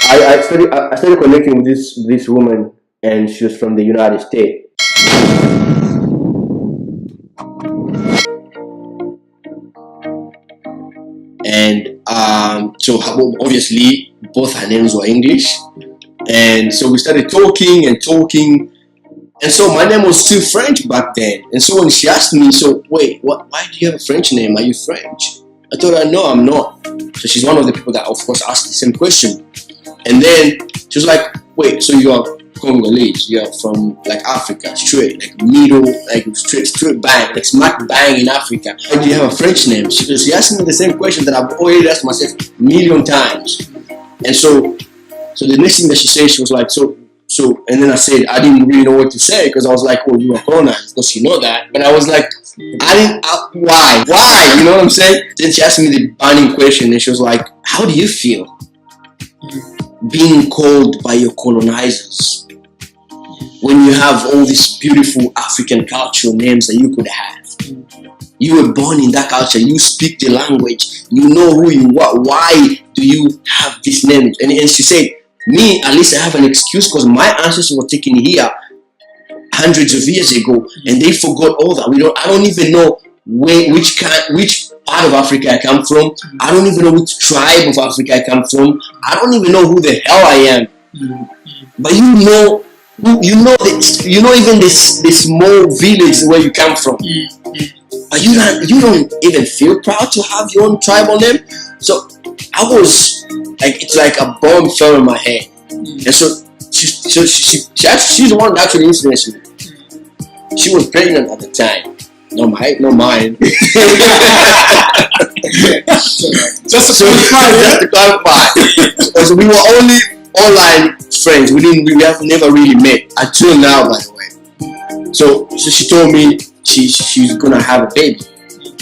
I started connecting with this woman, and she was from the United States. And so obviously both her names were English, and so we started talking. And so my name was still French back then. And so when she asked me, so wait, why do you have a French name? Are you French? I told her, no, I'm not. So she's one of the people that, of course, asked the same question. And then she was like, wait, so you are Congolese? You are from like Africa, straight, like middle, like straight bang, like smack bang in Africa. Why do you have a French name? She asked me the same question that I've already asked myself a million times. And so the next thing that she said, she was like, so, and then I said, I didn't really know what to say because I was like, oh, you were colonized, because you know that. But I was like, why? You know what I'm saying? Then she asked me the burning question, and she was like, how do you feel being called by your colonizers when you have all these beautiful African cultural names that you could have? You were born in that culture, you speak the language, you know who you are. Why do you have these names? And she said, me, at least I have an excuse because my ancestors were taken here hundreds of years ago, and they forgot all that. I don't even know which part of Africa I come from. I don't even know which tribe of Africa I come from. I don't even know who the hell I am. But you know even this small village where you come from. But you don't even feel proud to have your own tribal name. So I was like, it's like a bomb fell in my head. And so she's the one that actually influenced me. She was pregnant at the time. No mine. Just to clarify. So we were only online friends. We have never really met until now, by the way. So she told me she's gonna have a baby,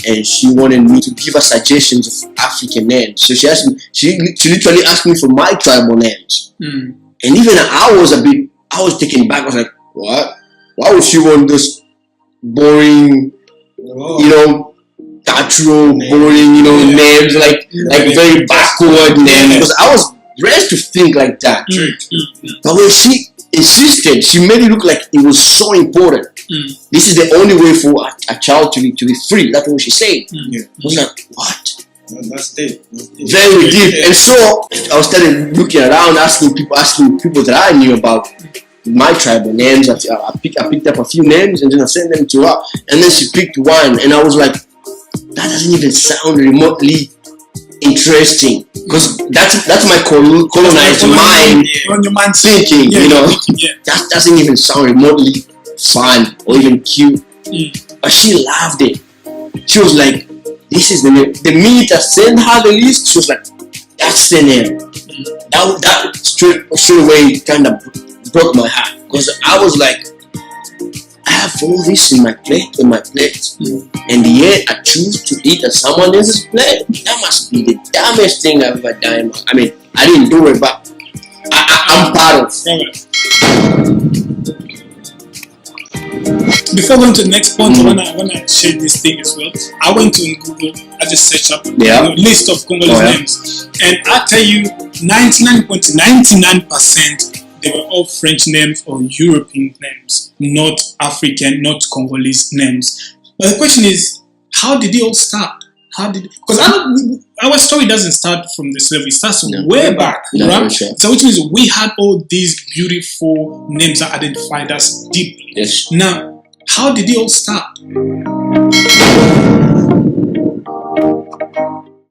and she wanted me to give her suggestions of African names. So she asked me, she literally asked me for my tribal names. And even I was taken back. I was like, what? Why would she want this boring, cultural, boring, names, like very backward names? Because I was raised to think like that. But when she insisted, she made it look like it was so important. This is the only way for a child to be free. That's what she said. I was like, what? That's deep. Very deep. And so I started looking around, asking people that I knew about my tribal names. I picked up a few names, and then I sent them to her, and then she picked one, and I was like, that doesn't even sound remotely interesting, because that's my colonized mind thinking. That doesn't even sound remotely fun or even cute. But she loved it. She was like, this is the name. The minute I sent her the list, she was like, that's the name. That straight away kind of broke my heart, because I was like, I have all this in my plate, and yet I choose to eat at someone else's plate. That must be the dumbest thing I've ever done. I mean, I didn't do it, but I'm part of it. Before going to the next point, when I shared this thing as well, I went to Google. I just searched up a list of Congolese names, and I tell you, 99.99% they were all French names or European names, not African, not Congolese names. But the question is, how did it all start? Because our story doesn't start from the slavery; it starts way back, right? Sure. So which means we had all these beautiful names that identified us deeply. Yes. Now, how did it all start?